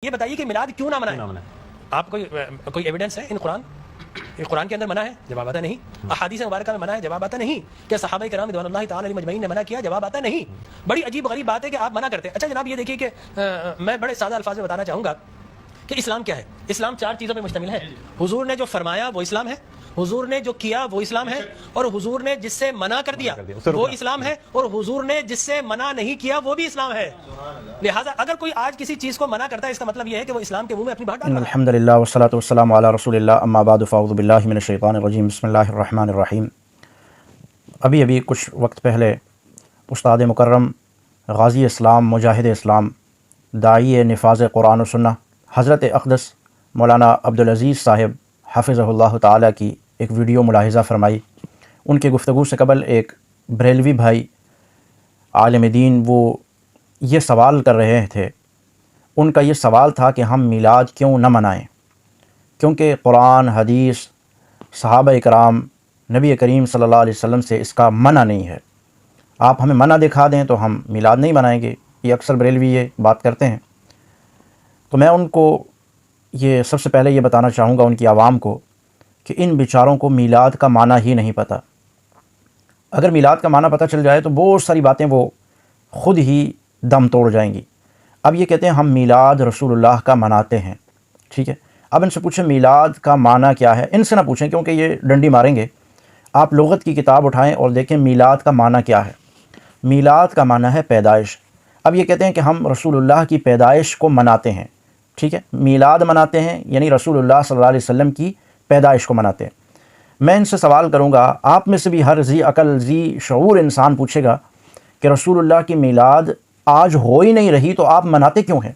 یہ بتائیے کہ میلاد کیوں نہ منائیں؟ آپ کوئی ایویڈنس ہے ان قرآن کے اندر منع ہے؟ جواب آتا نہیں۔ احادیث مبارکہ میں منع ہے؟ جواب آتا نہیں۔ کیا صحابہ کرام رضوان اللہ تعالی علیہم اجمعین نے منع کیا؟ جواب آتا نہیں۔ بڑی عجیب غریب بات ہے کہ آپ منع کرتے ہیں۔ اچھا جناب یہ دیکھیے کہ میں بڑے سادہ الفاظ میں بتانا چاہوں گا کہ اسلام کیا ہے۔ اسلام 4 چیزوں پہ مشتمل ہے۔ حضور نے جو فرمایا وہ اسلام ہے، حضور نے جو کیا وہ اسلام ہے، اور حضور نے جس سے منع کر دیا وہ اسلام ہے، اور حضور نے جس سے منع نہیں کیا وہ بھی اسلام ہے۔ لہٰذا اگر کوئی آج کسی چیز کو منع کرتا ہے اس کا مطلب یہ ہے کہ وہ اسلام کے منہ میں اپنی بات ڈال رہا ہے۔ الحمدللہ والصلاۃ والسلام علی رسول اللہ، اما بعد فاعوذ باللہ من الشیطان الرجیم، بسم اللہ الرحمن الرحیم۔ ابھی کچھ وقت پہلے استاد مکرم، غازی اسلام، مجاہد اسلام، داعی نفاذ قرآن و سنہ حضرت اقدس مولانا عبدالعزیز صاحب حفظہ اللہ تعالیٰ کی ایک ویڈیو ملاحظہ فرمائی۔ ان کے گفتگو سے قبل ایک بریلوی بھائی عالم دین وہ یہ سوال کر رہے تھے، ان کا یہ سوال تھا کہ ہم میلاد کیوں نہ منائیں، کیونکہ قرآن، حدیث، صحابہ کرام، نبی کریم صلی اللہ علیہ وسلم سے اس کا منع نہیں ہے۔ آپ ہمیں منع دکھا دیں تو ہم میلاد نہیں منائیں گے۔ یہ اکثر بریلوی یہ بات کرتے ہیں۔ تو میں ان کو یہ سب سے پہلے یہ بتانا چاہوں گا ان کی عوام کو کہ ان بیچاروں کو میلاد کا معنی ہی نہیں پتہ۔ اگر میلاد کا معنی پتہ چل جائے تو بہت ساری باتیں وہ خود ہی دم توڑ جائیں گی۔ اب یہ کہتے ہیں ہم میلاد رسول اللہ کا مناتے ہیں، ٹھیک ہے۔ اب ان سے پوچھیں میلاد کا معنی کیا ہے۔ ان سے نہ پوچھیں کیونکہ یہ ڈنڈی ماریں گے۔ آپ لغت کی کتاب اٹھائیں اور دیکھیں میلاد کا معنی کیا ہے۔ میلاد کا معنی ہے پیدائش۔ اب یہ کہتے ہیں کہ ہم رسول اللہ کی پیدائش کو مناتے ہیں، ٹھیک ہے۔ میلاد مناتے ہیں یعنی رسول اللہ صلی اللہ علیہ وسلم کی پیدائش کو مناتے ہیں۔ میں ان سے سوال کروں گا، آپ میں سے بھی ہر ذی عقل، ذی شعور انسان پوچھے گا کہ رسول اللہ کی میلاد آج ہو ہی نہیں رہی تو آپ مناتے کیوں ہیں؟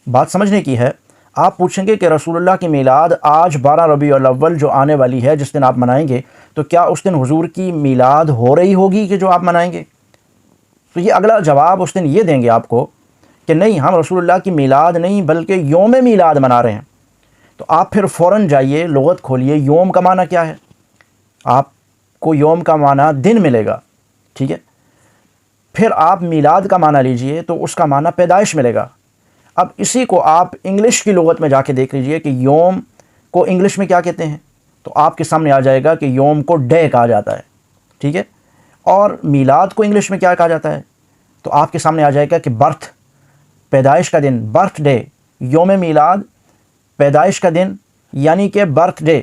بات سمجھنے کی ہے۔ آپ پوچھیں گے کہ رسول اللہ کی میلاد آج 12 ربیع الاول جو آنے والی ہے، جس دن آپ منائیں گے، تو کیا اس دن حضور کی میلاد ہو رہی ہوگی کہ جو آپ منائیں گے؟ تو یہ اگلا جواب اس دن یہ دیں گے آپ کو کہ نہیں، ہم رسول اللہ کی میلاد نہیں بلکہ یوم میلاد منا رہے ہیں۔ تو آپ پھر فوراً جائیے لغت کھولیے، یوم کا معنی کیا ہے؟ آپ کو یوم کا معنی دن ملے گا، ٹھیک ہے۔ پھر آپ میلاد کا معنی لیجئے تو اس کا معنی پیدائش ملے گا۔ اب اسی کو آپ انگلش کی لغت میں جا کے دیکھ لیجئے کہ یوم کو انگلش میں کیا کہتے ہیں، تو آپ کے سامنے آ جائے گا کہ یوم کو ڈے کہا جاتا ہے، ٹھیک ہے۔ اور میلاد کو انگلش میں کیا کہا جاتا ہے، تو آپ کے سامنے آ جائے گا کہ برتھ، پیدائش کا دن، برتھ ڈے۔ یوم میلاد پیدائش کا دن یعنی کہ برتھ ڈے۔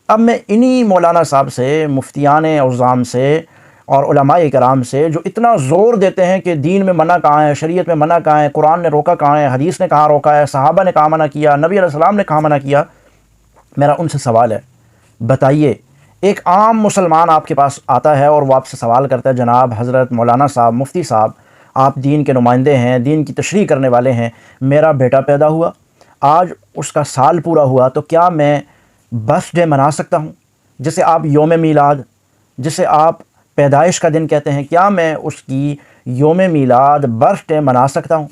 اب میں انہی مولانا صاحب سے، مفتیان اعظام سے اور علماء کرام سے جو اتنا زور دیتے ہیں کہ دین میں منع کہاں ہے، شریعت میں منع کہاں ہے، قرآن نے روکا کہاں ہے، حدیث نے کہاں روکا ہے، صحابہ نے کہاں منع کیا، نبی علیہ السلام نے کہاں منع کیا، میرا ان سے سوال ہے، بتائیے ایک عام مسلمان آپ کے پاس آتا ہے اور وہ آپ سے سوال کرتا ہے جناب حضرت مولانا صاحب، مفتی صاحب، آپ دین کے نمائندے ہیں، دین کی تشریح کرنے والے ہیں، میرا بیٹا پیدا ہوا، آج اس کا سال پورا ہوا، تو کیا میں برتھ ڈے منا سکتا ہوں، جسے آپ یوم میلاد، جسے آپ پیدائش کا دن کہتے ہیں، کیا میں اس کی یوم میلاد برتھ ڈے منا سکتا ہوں؟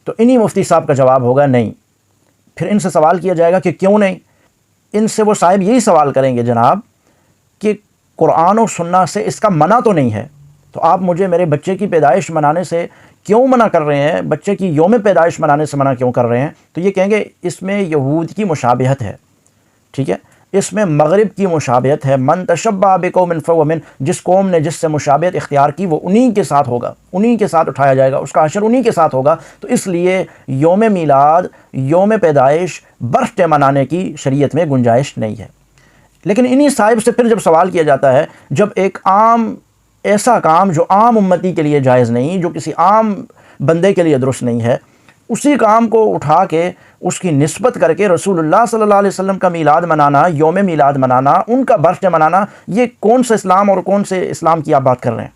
تو انہی مفتی صاحب کا جواب ہوگا نہیں۔ پھر ان سے سوال کیا جائے گا کہ کیوں نہیں؟ ان سے وہ صاحب یہی سوال کریں گے جناب کہ قرآن و سنہ سے اس کا منع تو نہیں ہے، تو آپ مجھے میرے بچے کی پیدائش منانے سے کیوں منع کر رہے ہیں، بچے کی یوم پیدائش منانے سے منع کیوں کر رہے ہیں؟ تو یہ کہیں گے اس میں یہود کی مشابہت ہے، ٹھیک ہے، اس میں مغرب کی مشابہت ہے۔ من تشبہ بقوم فہو من، جس قوم نے جس سے مشابہت اختیار کی وہ انہی کے ساتھ ہوگا، انہی کے ساتھ اٹھایا جائے گا، اس کا حشر انہی کے ساتھ ہوگا۔ تو اس لیے یوم میلاد، یوم پیدائش، برتھ ڈے منانے کی شریعت میں گنجائش نہیں ہے۔ لیکن انہی صاحب سے پھر جب سوال کیا جاتا ہے، جب ایک عام ایسا کام جو عام امتی کے لیے جائز نہیں، جو کسی عام بندے کے لیے درست نہیں ہے، اسی کام کو اٹھا کے اس کی نسبت کر کے رسول اللہ صلی اللہ علیہ وسلم کا میلاد منانا، یوم میلاد منانا، ان کا برتھ ڈے منانا، یہ کون سا اسلام اور کون سے اسلام کی آپ بات کر رہے ہیں؟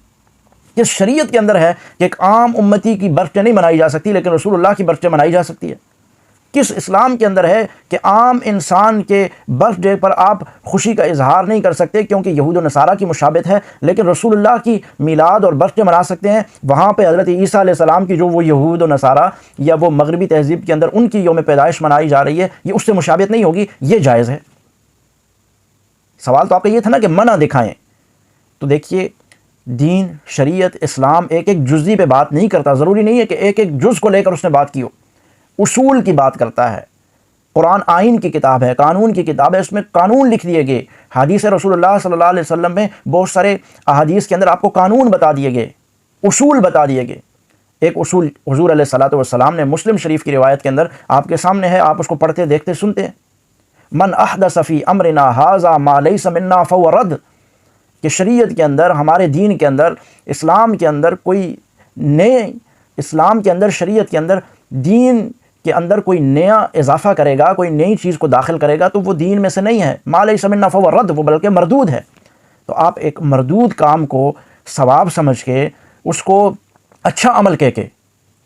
یہ شریعت کے اندر ہے کہ ایک عام امتی کی برتھ ڈے نہیں منائی جا سکتی لیکن رسول اللہ کی برتھ ڈے منائی جا سکتی ہے؟ کس اسلام کے اندر ہے کہ عام انسان کے برتھ ڈے پر آپ خوشی کا اظہار نہیں کر سکتے کیونکہ یہود و نصارہ کی مشابہت ہے، لیکن رسول اللہ کی میلاد اور برتھ ڈے منا سکتے ہیں؟ وہاں پہ حضرت عیسیٰ علیہ السلام کی جو وہ یہود و نصارہ یا وہ مغربی تہذیب کے اندر ان کی یوم پیدائش منائی جا رہی ہے، یہ اس سے مشابہت نہیں ہوگی، یہ جائز ہے۔ سوال تو آپ کا یہ تھا نا کہ منع دکھائیں۔ تو دیکھیے دین، شریعت، اسلام ایک ایک جزئی پہ بات نہیں کرتا، ضروری نہیں ہے کہ ایک ایک جز کو لے کر اس نے بات کی ہو۔ اصول کی بات کرتا ہے۔ قرآن آئین کی کتاب ہے، قانون کی کتاب ہے، اس میں قانون لکھ دیے گئے۔ حدیث رسول اللہ صلی اللہ علیہ وسلم میں بہت سارے احادیث کے اندر آپ کو قانون بتا دیے گئے، اصول بتا دیے گئے۔ ایک اصول حضور علیہ الصلوۃ والسلام نے مسلم شریف کی روایت کے اندر آپ کے سامنے ہے، آپ اس کو پڑھتے دیکھتے سنتے ہیں، من احدث فی امرنا ھذا ما لیس منا فہو رد، کہ شریعت کے اندر، ہمارے دین کے اندر، اسلام کے اندر کوئی اسلام کے اندر، شریعت کے اندر، دین کے اندر کوئی نیا اضافہ کرے گا، کوئی نئی چیز کو داخل کرے گا تو وہ دین میں سے نہیں ہے، ما لیس منا فہو رد، وہ بلکہ مردود ہے۔ تو آپ ایک مردود کام کو ثواب سمجھ کے، اس کو اچھا عمل کہہ کے،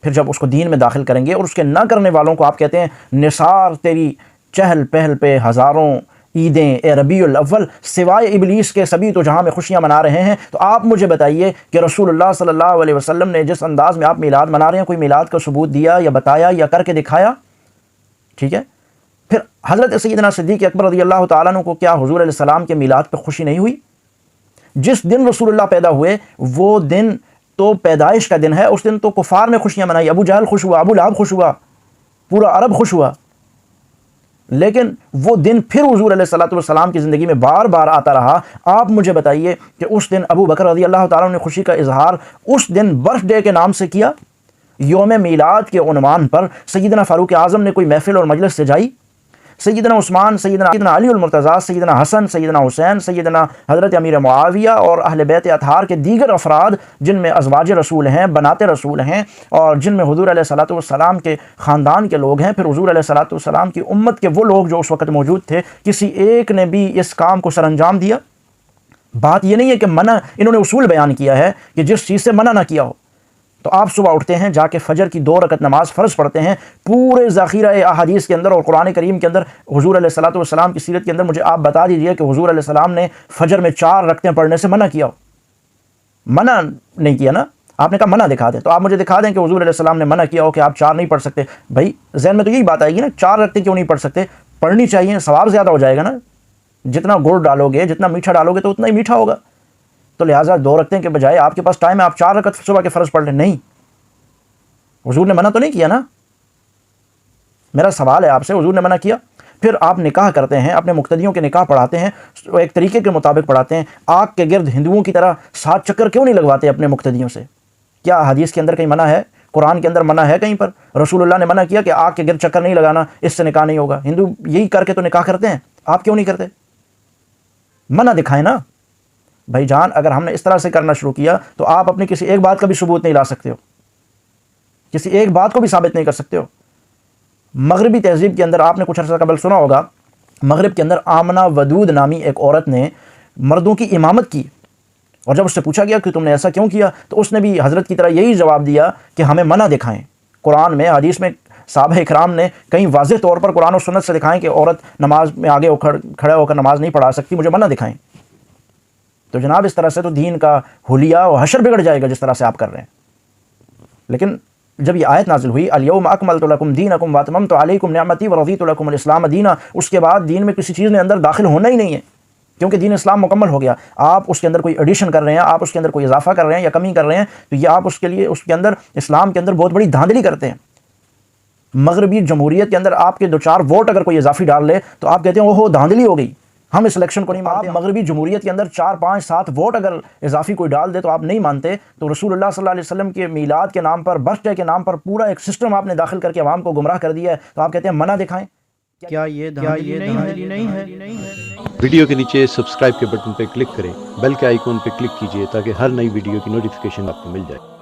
پھر جب اس کو دین میں داخل کریں گے اور اس کے نہ کرنے والوں کو آپ کہتے ہیں نثار تیری چہل پہل پہ ہزاروں عیدیں اے ربیع الاول، سوائے ابلیس کے سبھی تو جہاں میں خوشیاں منا رہے ہیں۔ تو آپ مجھے بتائیے کہ رسول اللہ صلی اللہ علیہ وسلم نے جس انداز میں آپ میلاد منا رہے ہیں، کوئی میلاد کا ثبوت دیا یا بتایا یا کر کے دکھایا؟ ٹھیک ہے، پھر حضرت سیدنا صدیق اکبر رضی اللہ تعالیٰ عنہ کو کیا حضور علیہ السلام کے میلاد پہ خوشی نہیں ہوئی؟ جس دن رسول اللہ پیدا ہوئے وہ دن تو پیدائش کا دن ہے، اس دن تو کفار نے خوشیاں منائی، ابو جہل خوش ہوا، ابو لہب خوش ہوا، پورا عرب خوش ہوا۔ لیکن وہ دن پھر حضور علیہ الصلوۃ والسلام کی زندگی میں بار بار آتا رہا۔ آپ مجھے بتائیے کہ اس دن ابو بکر رضی اللہ تعالیٰ عنہ نے خوشی کا اظہار اس دن برتھ ڈے کے نام سے کیا؟ یوم میلاد کے عنوان پر سیدنا فاروق اعظم نے کوئی محفل اور مجلس سجائی؟ سیدنا عثمان، سیدنا علی المرتضیٰ، سیدنا حسن، سیدنا حسین، سیدنا حضرت امیر معاویہ اور اہل بیت اطہار کے دیگر افراد جن میں ازواج رسول ہیں، بنات رسول ہیں، اور جن میں حضور علیہ الصلوۃ والسلام کے خاندان کے لوگ ہیں، پھر حضور علیہ الصلوۃ والسلام کی امت کے وہ لوگ جو اس وقت موجود تھے، کسی ایک نے بھی اس کام کو سر انجام دیا؟ بات یہ نہیں ہے کہ منع، انہوں نے اصول بیان کیا ہے کہ جس چیز سے منع نہ کیا ہو۔ تو آپ صبح اٹھتے ہیں، جا کے فجر کی 2 رکعت نماز فرض پڑھتے ہیں، پورے ذخیرہ احادیث کے اندر اور قرآن کریم کے اندر حضور علیہ الصلوۃ والسلام کی سیرت کے اندر مجھے آپ بتا دیجئے کہ حضور علیہ السلام نے فجر میں 4 رکعتیں پڑھنے سے منع کیا ہو؟ منع نہیں کیا نا، آپ نے کہا منع دکھا دیں، تو آپ مجھے دکھا دیں کہ حضور علیہ السلام نے منع کیا ہو کہ آپ 4 نہیں پڑھ سکتے۔ بھائی ذہن میں تو یہی بات آئے گی نا، 4 رکعتیں کیوں نہیں پڑھ سکتے؟ پڑھنی چاہیے، ثواب زیادہ ہو جائے گا نا، جتنا گڑ ڈالو گے، جتنا میٹھا ڈالو گے تو اتنا ہی میٹھا ہوگا۔ تو لہٰذا 2 رکعتیں کے بجائے آپ کے پاس ٹائم ہے، آپ 4 رکعت صبح کے فرض پڑھ لیں۔ نہیں، حضور نے منع تو نہیں کیا نا۔ میرا سوال ہے آپ سے، حضور نے منع کیا؟ پھر آپ نکاح کرتے ہیں، اپنے مقتدیوں کے نکاح پڑھاتے ہیں، ایک طریقے کے مطابق پڑھاتے ہیں، آگ کے گرد ہندوؤں کی طرح 7 چکر کیوں نہیں لگواتے اپنے مقتدیوں سے؟ کیا حدیث کے اندر کہیں منع ہے؟ قرآن کے اندر منع ہے کہیں پر؟ رسول اللہ نے منع کیا کہ آگ کے گرد چکر نہیں لگانا، اس سے نکاح نہیں ہوگا۔ ہندو یہی کر کے تو نکاح کرتے ہیں، آپ کیوں نہیں کرتے؟ منع دکھائیں نا بھائی جان۔ اگر ہم نے اس طرح سے کرنا شروع کیا تو آپ اپنی کسی ایک بات کا بھی ثبوت نہیں لا سکتے ہو، کسی ایک بات کو بھی ثابت نہیں کر سکتے ہو۔ مغربی تہذیب کے اندر آپ نے کچھ عرصہ قبل سنا ہوگا، مغرب کے اندر آمنہ ودود نامی ایک عورت نے مردوں کی امامت کی، اور جب اس سے پوچھا گیا کہ تم نے ایسا کیوں کیا تو اس نے بھی حضرت کی طرح یہی جواب دیا کہ ہمیں منع دکھائیں۔ قرآن میں، حدیث میں صحابہ اکرام نے کہیں واضح طور پر قرآن و سنت سے دکھائیں کہ عورت نماز میں آگے کھڑے ہو کر نماز نہیں پڑھا سکتی، مجھے منع دکھائیں۔ تو جناب اس طرح سے تو دین کا حلیہ و حشر بگڑ جائے گا جس طرح سے آپ کر رہے ہیں۔ لیکن جب یہ آیت نازل ہوئی الیوم اکملت لکم دینکم واتممت علیکم نعمتی ورضیت لکم الاسلام دینا، اس کے بعد دین میں کسی چیز نے اندر داخل ہونا ہی نہیں ہے، کیونکہ دین اسلام مکمل ہو گیا۔ آپ اس کے اندر کوئی ایڈیشن کر رہے ہیں، آپ اس کے اندر کوئی اضافہ کر رہے ہیں یا کمی کر رہے ہیں، تو یہ آپ اس کے لیے، اس کے اندر، اسلام کے اندر بہت بڑی دھاندلی کرتے ہیں۔ مغربی جمہوریت کے اندر آپ کے 2-4 ووٹ اگر کوئی اضافی ڈال لے تو آپ کہتے ہیں اوہو دھاندلی ہو گئی، ہم اس الیکشن کو نہیں مانتے۔ آپ مغربی جمہوریت کے اندر 4, 5, 7 ووٹ اگر اضافی کوئی ڈال دے تو آپ نہیں مانتے۔ تو رسول اللہ صلی اللہ علیہ وسلم کے میلاد کے نام پر، برتھ ڈے کے نام پر پورا ایک سسٹم آپ نے داخل کر کے عوام کو گمراہ کر دیا ہے، تو آپ کہتے ہیں منع دکھائیں۔ کیا یہ دھاندلی نہیں ہے؟ ویڈیو کے نیچے سبسکرائب کے بٹن پہ کلک کریں، بیل کے آئیکن پہ کلک کیجئے تاکہ ہر نئی ویڈیو کی نوٹیفیکیشن آپ کو مل جائے۔